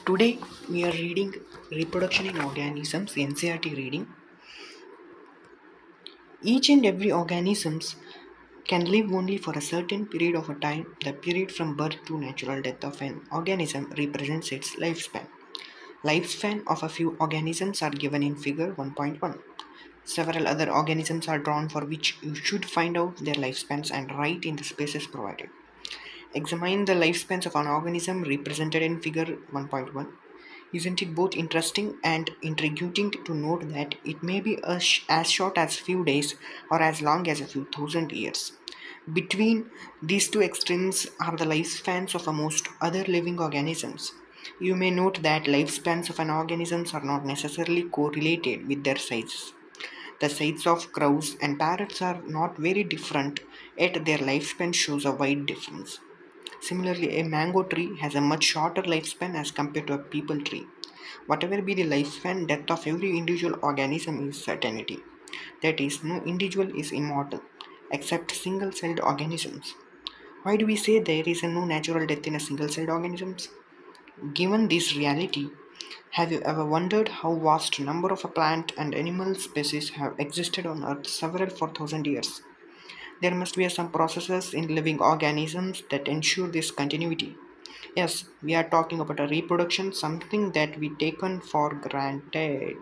Today we are reading Reproduction in Organisms, Ncert reading. Each and every organisms can live only for a certain period of a time. The period from birth to natural death of an organism represents its lifespan. Lifespan of a few organisms are given in figure 1.1. Several other organisms are drawn for which you should find out their lifespans and write in the spaces provided. Examine the lifespans of an organism represented in figure 1.1. Isn't it both interesting and intriguing to note that it may be as short as few days or as long as a few thousand years? Between these two extremes are the lifespans of most other living organisms. You may note that lifespans of an organism are not necessarily correlated with their size. The size of crows and parrots are not very different, yet their lifespan shows a wide difference. Similarly, a mango tree has a much shorter lifespan as compared to a peepal tree. Whatever be the lifespan, death of every individual organism is certainty. That is, no individual is immortal, except single-celled organisms. Why do we say there is no natural death in a single-celled organisms? Given this reality, have you ever wondered how vast number of a plant and animal species have existed on Earth several for thousand years? There must be some processes in living organisms that ensure this continuity. Yes, we are talking about a reproduction, something that we taken for granted.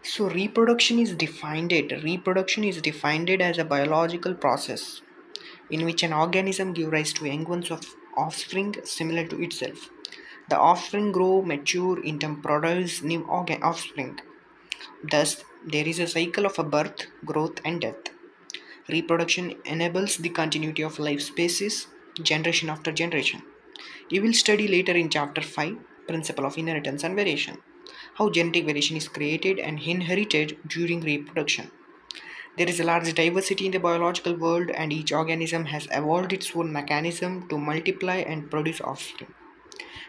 So reproduction is defined as a biological process in which an organism gives rise to young ones of offspring similar to itself. The offspring grow, mature, in turn produce new offspring. Thus, there is a cycle of a birth, growth, and death. Reproduction enables the continuity of life species, generation after generation. You will study later in chapter 5, Principle of Inheritance and Variation, how genetic variation is created and inherited during reproduction. There is a large diversity in the biological world, and each organism has evolved its own mechanism to multiply and produce offspring.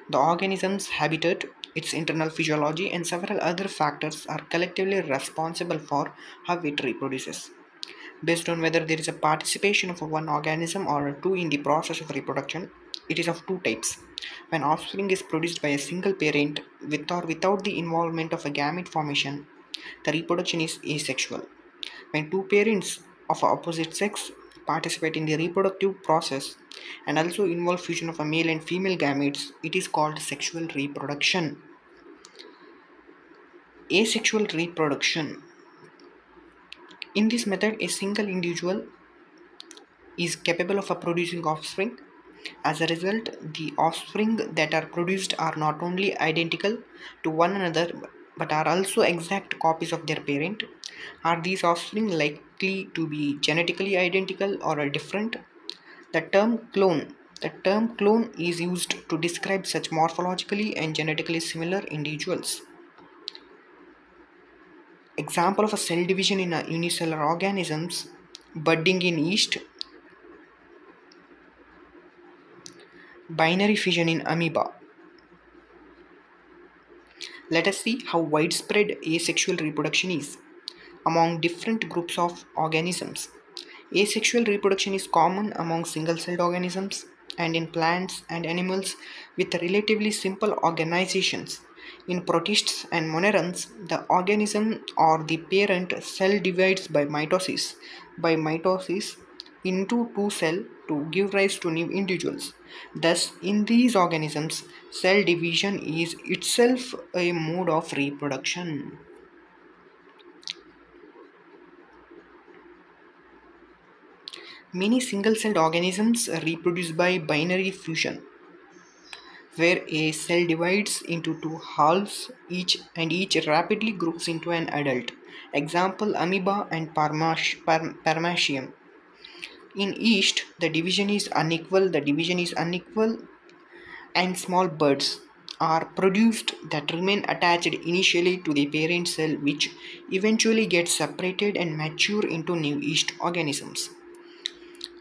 The organism's habitat, its internal physiology, and several other factors are collectively responsible for how it reproduces. Based on whether there is a participation of one organism or two in the process of reproduction, it is of two types. When offspring is produced by a single parent with or without the involvement of a gamete formation, the reproduction is asexual. When two parents of opposite sex participate in the reproductive process and also involve fusion of a male and female gametes, it is called sexual reproduction. Asexual reproduction. In this method, a single individual is capable of producing offspring. As a result, the offspring that are produced are not only identical to one another but are also exact copies of their parent. Are these offspring likely to be genetically identical or different? The term clone the term clone is used to describe such morphologically and genetically similar individuals. Example of a cell division in a unicellular organisms: budding in yeast, binary fission in amoeba. Let us see how widespread asexual reproduction is among different groups of organisms. Asexual reproduction is common among single-celled organisms and in plants and animals with relatively simple organizations. In protists and monerans, the organism or the parent cell divides by mitosis into two cells to give rise to new individuals. Thus, in these organisms, cell division is itself a mode of reproduction. Many single-celled organisms reproduce by binary fusion, where a cell divides into two halves each rapidly grows into an adult. Example: amoeba and paramecium. In yeast, the division is unequal, and small buds are produced that remain attached initially to the parent cell, which eventually get separated and mature into new yeast organisms.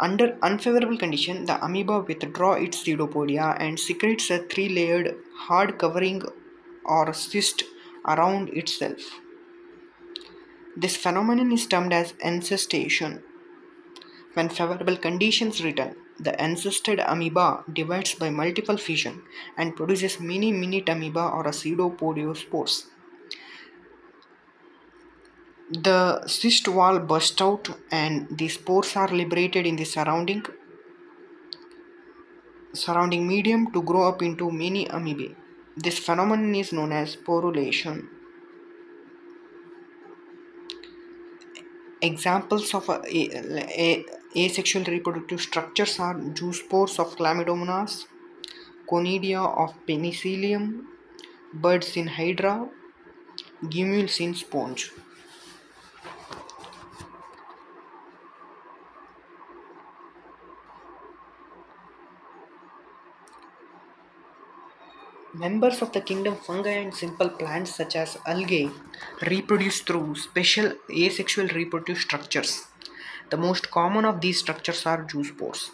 Under unfavorable conditions, the amoeba withdraws its pseudopodia and secretes a three-layered hard covering or cyst around itself. This phenomenon is termed as encystation. When favorable conditions return, the ancested amoeba divides by multiple fission and produces many minute amoeba or a pseudopodiospores. The cyst wall bursts out and the spores are liberated in the surrounding medium to grow up into many amoebae. This phenomenon is known as sporulation. Examples of asexual reproductive structures are zoospores of Chlamydomonas, conidia of Penicillium, birds in Hydra, gumules in sponge. Members of the kingdom fungi and simple plants such as algae reproduce through special asexual reproductive structures. The most common of these structures are zoospores,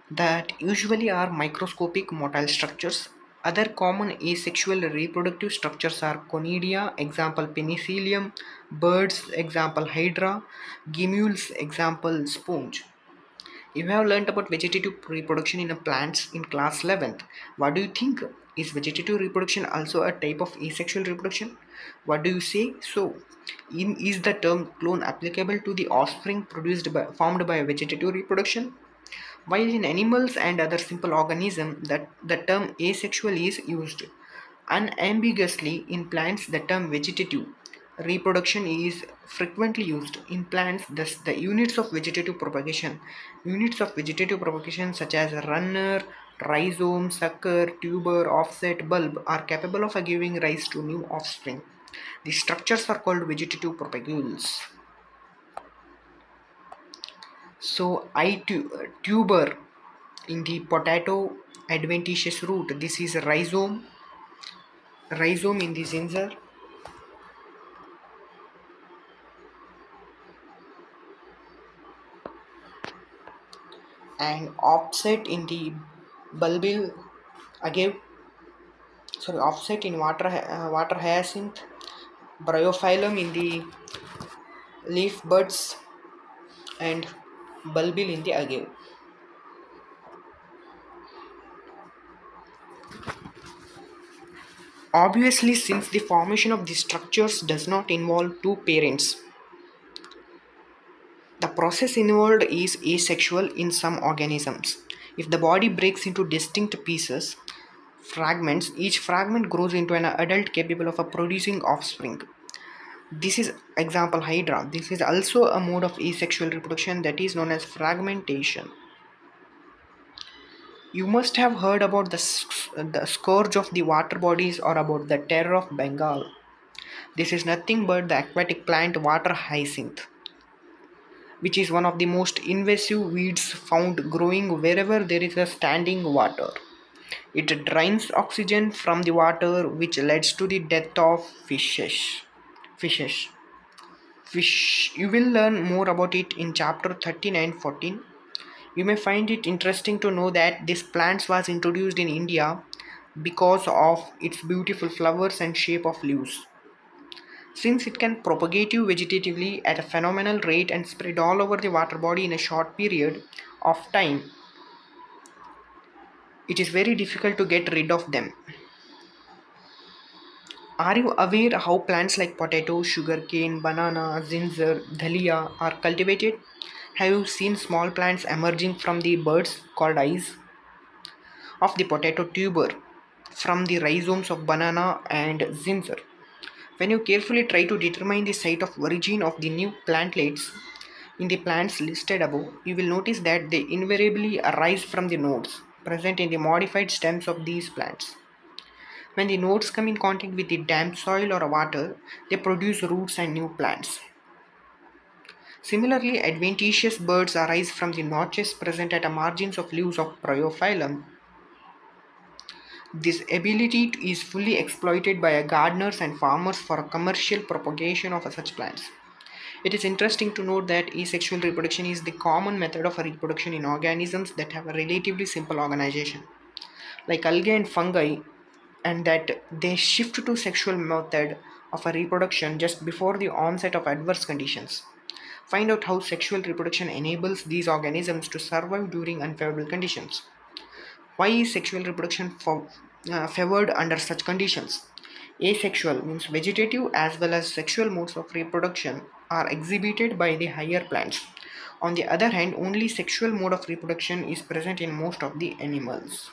that usually are microscopic motile structures. Other common asexual reproductive structures are conidia, example Penicillium, birds, example Hydra, gumules, example sponge. You have learned about vegetative reproduction in a plants in class 11th. What do you think? Is vegetative reproduction also a type of asexual reproduction? What do you say? So, is the term clone applicable to the offspring formed by vegetative reproduction? While in animals and other simple organisms, the term asexual is used unambiguously. In plants, the term vegetative reproduction is frequently used. In plants, thus the units of vegetative propagation such as runner, rhizome, sucker, tuber, offset, bulb are capable of giving rise to new offspring. These structures are called vegetative propagules. So, tuber in the potato adventitious root. This is rhizome in the Ncert, and offset in the bulbil agave. Sorry, offset in water hyacinth, bryophyllum in the leaf buds, and bulbil in the agave. Obviously, since the formation of these structures does not involve two parents, the process involved is asexual in some organisms. If the body breaks into distinct pieces, fragments, each fragment grows into an adult capable of producing offspring. This is example Hydra. This is also a mode of asexual reproduction that is known as fragmentation. You must have heard about the scourge of the water bodies or about the terror of Bengal. This is nothing but the aquatic plant water hyacinth, which is one of the most invasive weeds found growing wherever there is a standing water. It drains oxygen from the water, which leads to the death of fishes. Fishes. Fish. You will learn more about it in chapter 39-14. You may find it interesting to know that this plant was introduced in India because of its beautiful flowers and shape of leaves. Since it can propagate you vegetatively at a phenomenal rate and spread all over the water body in a short period of time, it is very difficult to get rid of them. Are you aware how plants like potato, sugarcane, banana, ginger, dahlia are cultivated? Have you seen small plants emerging from the buds called eyes of the potato tuber from the rhizomes of banana and ginger? When you carefully try to determine the site of origin of the new plantlets in the plants listed above, you will notice that they invariably arise from the nodes present in the modified stems of these plants. When the nodes come in contact with the damp soil or water, they produce roots and new plants. Similarly, adventitious birds arise from the notches present at the margins of leaves of bryophyllum. This ability is fully exploited by gardeners and farmers for commercial propagation of such plants. It is interesting to note that asexual reproduction is the common method of reproduction in organisms that have a relatively simple organization, like algae and fungi, and that they shift to sexual method of a reproduction just before the onset of adverse conditions. Find out how sexual reproduction enables these organisms to survive during unfavorable conditions. Why is sexual reproduction favored under such conditions? Asexual means vegetative as well as sexual modes of reproduction are exhibited by the higher plants. On the other hand, only sexual mode of reproduction is present in most of the animals.